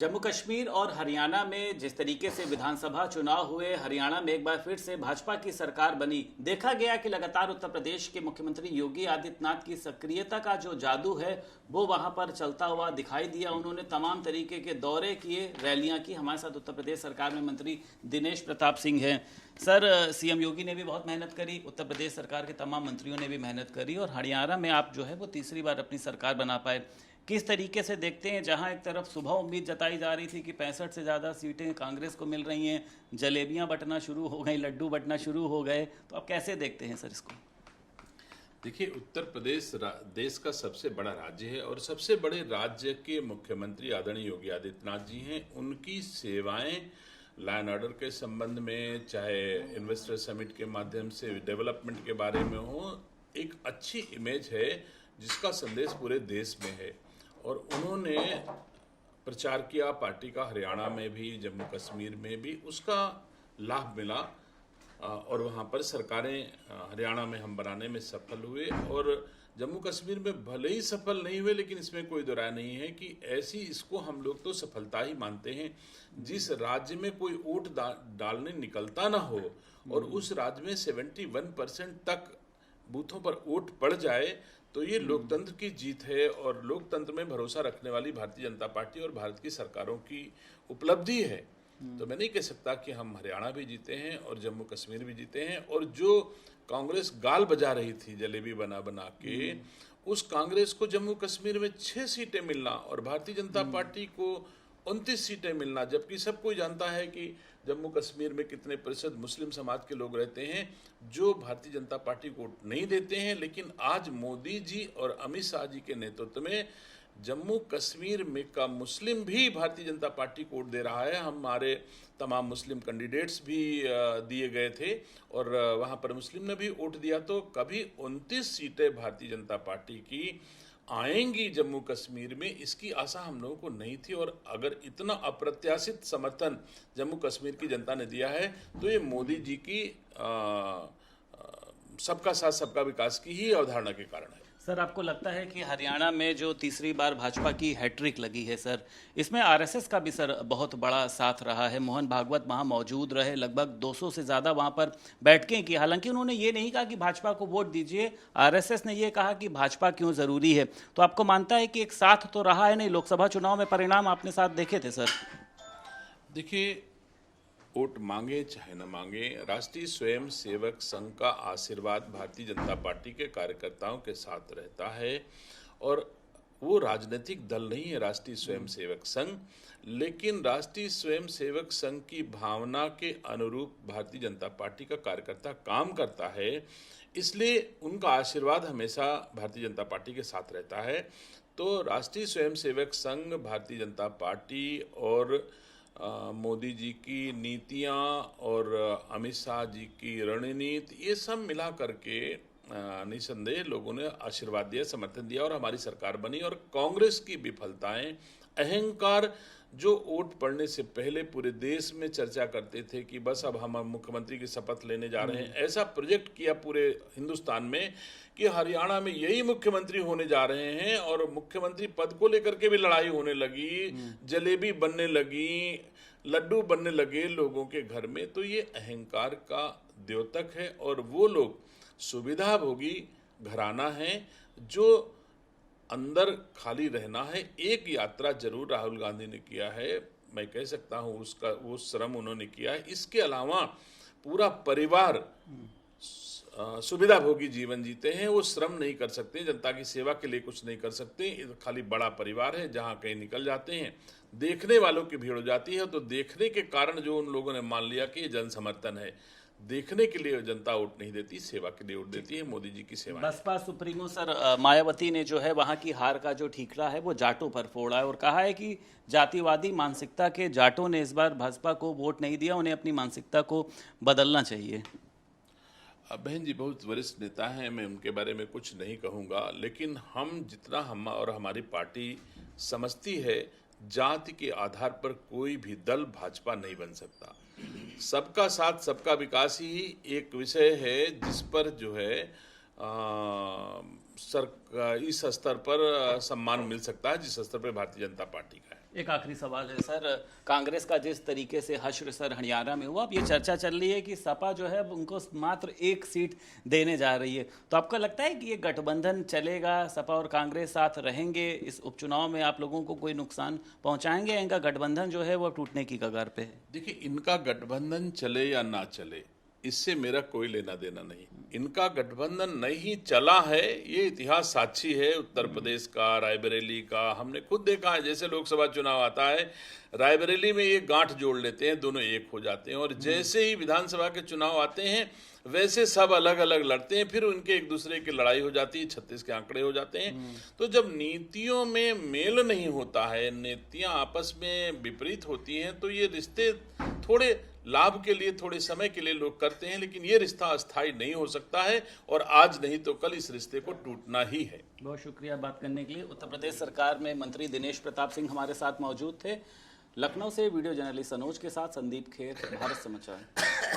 जम्मू कश्मीर और हरियाणा में जिस तरीके से विधानसभा चुनाव हुए, हरियाणा में एक बार फिर से भाजपा की सरकार बनी। देखा गया कि लगातार उत्तर प्रदेश के मुख्यमंत्री योगी आदित्यनाथ की सक्रियता का जो जादू है वो वहां पर चलता हुआ दिखाई दिया। उन्होंने तमाम तरीके के दौरे किए, रैलियां की। हमारे साथ उत्तर प्रदेश सरकार में मंत्री दिनेश प्रताप सिंह हैं। सर, सीएम योगी ने भी बहुत मेहनत करी, उत्तर प्रदेश सरकार के तमाम मंत्रियों ने भी मेहनत करी और हरियाणा में आप जो है वो तीसरी बार अपनी सरकार बना पाए। किस तरीके से देखते हैं, जहां एक तरफ सुबह उम्मीद जताई जा रही थी कि 65 से ज़्यादा सीटें कांग्रेस को मिल रही हैं, जलेबियां बंटना शुरू हो गई, लड्डू बंटना शुरू हो गए, तो आप कैसे देखते हैं सर इसको? देखिए, उत्तर प्रदेश देश का सबसे बड़ा राज्य है और सबसे बड़े राज्य के मुख्यमंत्री आदरणीय योगी आदित्यनाथ जी हैं। उनकी सेवाएं लॉ एंड ऑर्डर के संबंध में, चाहे इन्वेस्टर समिट के माध्यम से डेवलपमेंट के बारे में हो, एक अच्छी इमेज है जिसका संदेश पूरे देश में है। और उन्होंने प्रचार किया पार्टी का, हरियाणा में भी, जम्मू कश्मीर में भी उसका लाभ मिला। और वहाँ पर सरकारें हरियाणा में हम बनाने में सफल हुए और जम्मू कश्मीर में भले ही सफल नहीं हुए, लेकिन इसमें कोई दो राय नहीं है कि ऐसी, इसको हम लोग तो सफलता ही मानते हैं। जिस राज्य में कोई वोट डालने निकलता ना हो और उस राज्य में 71% तक बूथों पर वोट पड़ जाए, तो ये लोकतंत्र की जीत है और लोकतंत्र में भरोसा रखने वाली भारतीय जनता पार्टी और भारत की सरकारों की उपलब्धि है। तो मैं नहीं कह सकता कि हम हरियाणा भी जीते हैं और जम्मू कश्मीर भी जीते हैं। और जो कांग्रेस गाल बजा रही थी जलेबी बना बना के, उस कांग्रेस को जम्मू कश्मीर में 6 सीटें मिलना और भारतीय जनता पार्टी को 29 सीटें मिलना, जबकि सब कोई जानता है कि जम्मू कश्मीर में कितने प्रतिशत मुस्लिम समाज के लोग रहते हैं जो भारतीय जनता पार्टी को वोट नहीं देते हैं। लेकिन आज मोदी जी और अमित शाह जी के नेतृत्व में जम्मू कश्मीर में का मुस्लिम भी भारतीय जनता पार्टी को वोट दे रहा है। हमारे तमाम मुस्लिम कैंडिडेट्स भी दिए गए थे और वहाँ पर मुस्लिम ने भी वोट दिया। तो कभी 29 सीटें भारतीय जनता पार्टी की आएंगी जम्मू कश्मीर में, इसकी आशा हम लोगों को नहीं थी। और अगर इतना अप्रत्याशित समर्थन जम्मू कश्मीर की जनता ने दिया है तो ये मोदी जी की सबका साथ सबका विकास की ही अवधारणा के कारण है। सर, आपको लगता है कि हरियाणा में जो तीसरी बार भाजपा की हैट्रिक लगी है सर, इसमें आरएसएस का भी सर बहुत बड़ा साथ रहा है? मोहन भागवत वहां मौजूद रहे, लगभग 200 से ज़्यादा वहां पर बैठकें की। हालांकि उन्होंने ये नहीं कहा कि भाजपा को वोट दीजिए, आरएसएस ने ये कहा कि भाजपा क्यों ज़रूरी है। तो आपको मानता है कि एक साथ तो रहा है नहीं? लोकसभा चुनाव में परिणाम आपने साथ देखे थे सर। देखिए, वोट मांगे चाहे न मांगे, राष्ट्रीय स्वयं सेवक संघ का आशीर्वाद भारतीय जनता पार्टी के कार्यकर्ताओं के साथ रहता है। और वो राजनीतिक दल नहीं है राष्ट्रीय स्वयं सेवक संघ, लेकिन राष्ट्रीय स्वयं सेवक संघ की भावना के अनुरूप भारतीय जनता पार्टी का कार्यकर्ता काम करता है। इसलिए उनका आशीर्वाद हमेशा भारतीय जनता पार्टी के साथ रहता है। तो राष्ट्रीय स्वयं सेवक संघ, भारतीय जनता पार्टी और मोदी जी की नीतियां और अमित शाह जी की रणनीति, ये सब मिला करके निसंदेह लोगों ने आशीर्वाद दिया, समर्थन दिया और हमारी सरकार बनी। और कांग्रेस की विफलताएं, अहंकार, जो वोट पड़ने से पहले पूरे देश में चर्चा करते थे कि बस अब हम मुख्यमंत्री की शपथ लेने जा रहे हैं, ऐसा प्रोजेक्ट किया पूरे हिंदुस्तान में कि हरियाणा में यही मुख्यमंत्री होने जा रहे हैं और मुख्यमंत्री पद को लेकर के भी लड़ाई होने लगी, जलेबी बनने लगी, लड्डू बनने लगे लोगों के घर में। तो ये अहंकार का द्योतक है और वो लोग सुविधाभोगी घराना है जो अंदर खाली रहना है। एक यात्रा जरूर राहुल गांधी ने किया है, मैं कह सकता हूं उसका वो श्रम उन्होंने किया है। इसके अलावा पूरा परिवार सुविधाभोगी जीवन जीते हैं, वो श्रम नहीं कर सकते, जनता की सेवा के लिए कुछ नहीं कर सकते। खाली बड़ा परिवार है, जहां कहीं निकल जाते हैं देखने वालों की भीड़ हो जाती है। तो देखने के कारण जो उन लोगों ने मान लिया कि ये जन समर्थन है, देखने के लिए जनता वोट नहीं देती, सेवा के लिए वोट देती है। मोदी जी की सेवा। बसपा सुप्रीमो सर मायावती ने जो है वहां की हार का जो ठीकरा है वो जाटों पर फोड़ा है और कहा है कि जातिवादी मानसिकता के जाटों ने इस बार भाजपा को वोट नहीं दिया, उन्हें अपनी मानसिकता को बदलना चाहिए। बहन जी बहुत वरिष्ठ नेता हैं, मैं उनके बारे में कुछ नहीं कहूँगा, लेकिन हम और हमारी पार्टी समझती है, जाति के आधार पर कोई भी दल भाजपा नहीं बन सकता। सबका साथ सबका विकास ही एक विषय है जिस पर जो है इस स्तर पर सम्मान मिल सकता है जिस स्तर पर भारतीय जनता पार्टी का है। एक आखिरी सवाल है सर, कांग्रेस का जिस तरीके से हश्र सर हरियाणा में हुआ, अब ये चर्चा चल रही है कि सपा जो है उनको मात्र 1 सीट देने जा रही है, तो आपको लगता है कि ये गठबंधन चलेगा, सपा और कांग्रेस साथ रहेंगे, इस उपचुनाव में आप लोगों को कोई नुकसान पहुंचाएंगे, या इनका गठबंधन जो है वो टूटने की कगार पे है? देखिए, इनका गठबंधन चले या ना चले, इससे मेरा कोई लेना देना नहीं। इनका गठबंधन नहीं चला है, ये इतिहास साक्षी है। उत्तर प्रदेश का, रायबरेली का हमने खुद देखा है। जैसे लोकसभा चुनाव आता है, रायबरेली में ये गांठ जोड़ लेते हैं, दोनों एक हो जाते हैं, और जैसे ही विधानसभा के चुनाव आते हैं वैसे सब अलग अलग लड़ते हैं, फिर उनके एक दूसरे की लड़ाई हो जाती है, 36 के आंकड़े हो जाते हैं। तो जब नीतियों में मेल नहीं होता है, नीतियां आपस में विपरीत होती हैं, तो ये रिश्ते थोड़े लाभ के लिए, थोड़े समय के लिए लोग करते हैं, लेकिन ये रिश्ता अस्थायी नहीं हो सकता है, और आज नहीं तो कल इस रिश्ते को टूटना ही है। बहुत शुक्रिया बात करने के लिए। उत्तर प्रदेश सरकार में मंत्री दिनेश प्रताप सिंह हमारे साथ मौजूद थे। लखनऊ से वीडियो जर्नलिस्ट सनोज के साथ संदीप खेर, भारत समाचार।